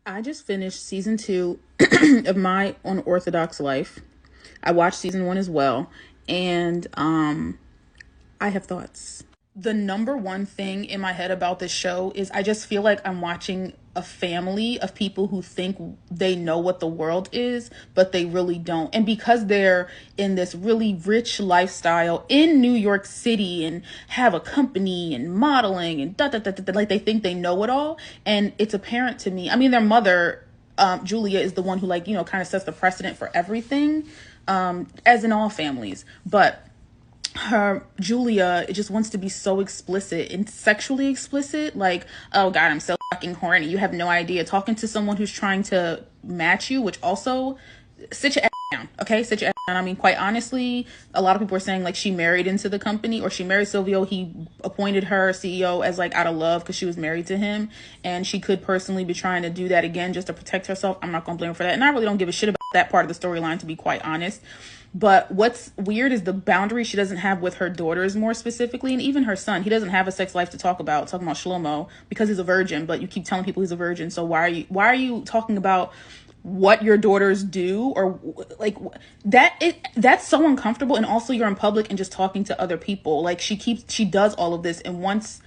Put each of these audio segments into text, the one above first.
I just finished season 2 of My Unorthodox Life. I watched season 1 as well, and I have thoughts. The number one thing in my head about this show is I just feel like I'm watching a family of people who think they know what the world is, but they really don't. And because they're in this really rich lifestyle in New York City and have a company and modeling and like they think they know it all. And it's apparent to me. I mean, their mother, Julia, is the one who kind of sets the precedent for everything, as in all families. But her Julia just wants to be so explicit and sexually explicit, like, oh god, I'm so fucking horny. You have no idea. Talking to someone who's trying to match you, which also, sit your ass down, okay? Sit your ass down. I mean, quite honestly, a lot of people are saying like she married into the company, or she married Silvio. He appointed her CEO as like out of love because she was married to him, and she could personally be trying to do that again just to protect herself. I'm not gonna blame her for that, and I really don't give a shit about that part of the storyline, to be quite honest. But what's weird is the boundary she doesn't have with her daughters, more specifically, and even her son. He doesn't have a sex life to talking about Shlomo, because he's a virgin, but you keep telling people he's a virgin. So why are you talking about what your daughters do, or like that's so uncomfortable. And also, you're in public and just talking to other people. Like she does all of this, and once,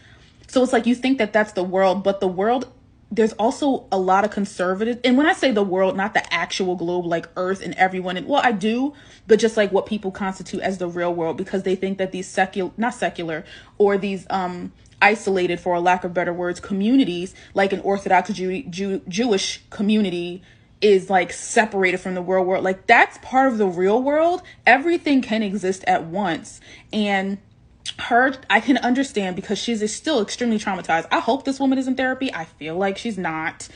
so it's like you think that that's the world, but the world, there's also a lot of conservative, and when I say the world, not the actual globe, like Earth and everyone, and well, I do, but just like what people constitute as the real world, because they think that these not secular, or these isolated, for a lack of better words, communities, like an Orthodox Jewish community, is like separated from the real world. Like, that's part of the real world. Everything can exist at once. And her, I can understand, because she's still extremely traumatized. I hope this woman is in therapy. I feel like she's not,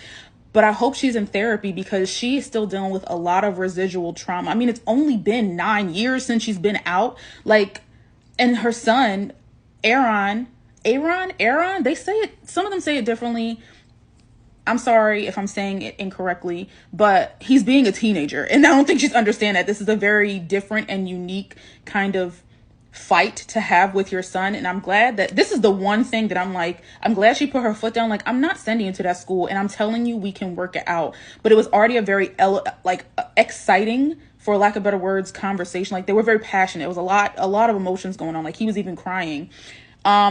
but I hope she's in therapy, because she is still dealing with a lot of residual trauma. I mean, it's only been 9 years since she's been out. Like, and her son, Aaron, they say it, some of them say it differently. I'm sorry if I'm saying it incorrectly, but he's being a teenager, and I don't think she's understand that this is a very different and unique kind of fight to have with your son. And I'm glad that this is the one thing that I'm glad she put her foot down. Like, I'm not sending you to that school, and I'm telling you we can work it out. But it was already a very exciting, for lack of better words, conversation. Like, they were very passionate. It was a lot of emotions going on. Like, he was even crying.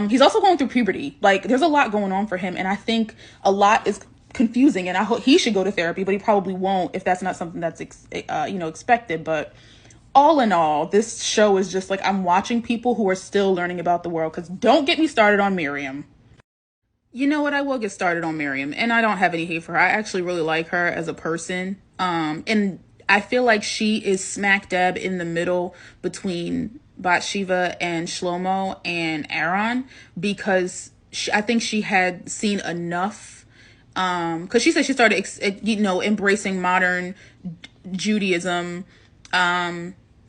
He's also going through puberty. Like, there's a lot going on for him, and I think a lot is confusing, and I hope he should go to therapy, but he probably won't if that's not something that's expected. But all in all, this show is just like, I'm watching people who are still learning about the world. Because don't get me started on Miriam. You know what? I will get started on Miriam, and I don't have any hate for her. I actually really like her as a person. And I feel like she is smack dab in the middle between Bathsheba and Shlomo and Aaron, because I think she had seen enough. Because she said she started, embracing modern Judaism,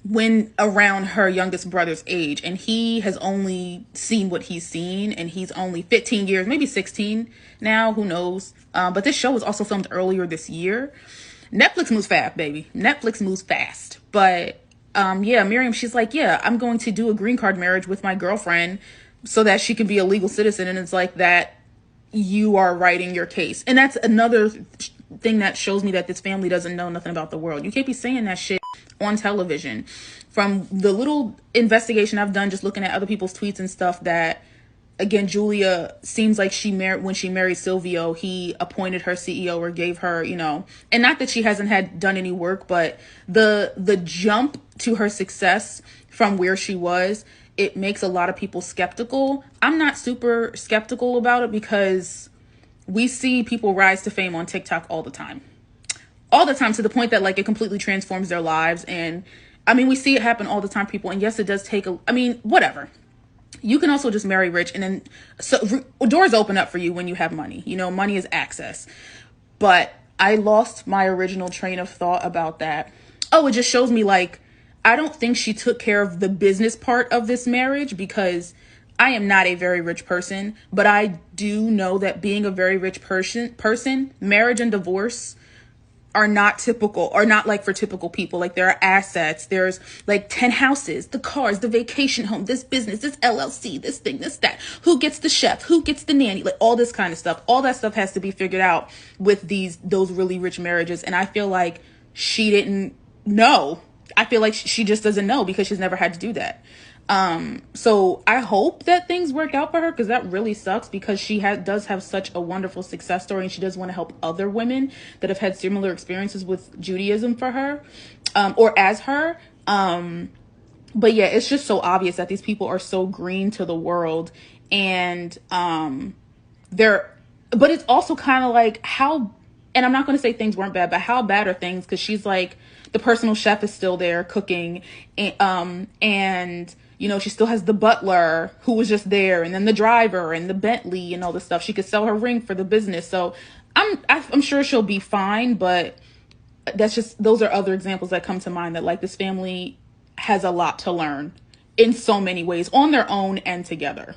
when around her youngest brother's age, and he has only seen what he's seen, and he's only 15 years, maybe 16 now, who knows. But this show was also filmed earlier this year. Netflix moves fast, baby. Netflix moves fast. But yeah, Miriam, she's like, yeah, I'm going to do a green card marriage with my girlfriend so that she can be a legal citizen. And it's like, that you are writing your case. And that's another thing that shows me that this family doesn't know nothing about the world. You can't be saying that shit on television. From the little investigation I've done, just looking at other people's tweets and stuff, that, again, Julia seems like when she married Silvio, he appointed her CEO, or gave her, and not that she hasn't done any work, but the jump to her success from where she was, it makes a lot of people skeptical. I'm not super skeptical about it, because we see people rise to fame on TikTok all the time, to the point that, like, it completely transforms their lives. And I mean, we see it happen all the time, people. And yes, it does take whatever. You can also just marry rich, and then doors open up for you when you have money. Money is access. But I lost my original train of thought about that. Oh, it just shows me, like, I don't think she took care of the business part of this marriage, because I am not a very rich person, but I do know that being a very rich person, marriage and divorce, are not typical, are not like for typical people. Like there are assets, there's like 10 houses, the cars, the vacation home, this business, this LLC, this thing, this, that, who gets the chef, who gets the nanny, like all this kind of stuff. All that stuff has to be figured out with those really rich marriages. And I feel like she didn't know. I feel like she just doesn't know because she's never had to do that. So I hope that things work out for her, because that really sucks, because she does have such a wonderful success story, and she does want to help other women that have had similar experiences with Judaism for her, or as her. But yeah, it's just so obvious that these people are so green to the world, and but it's also kind of like and I'm not going to say things weren't bad, but how bad are things? Because she's like, the personal chef is still there cooking, and she still has the butler who was just there, and then the driver and the Bentley and all this stuff. She could sell her ring for the business. So I'm sure she'll be fine, but those are other examples that come to mind, that like this family has a lot to learn in so many ways, on their own and together.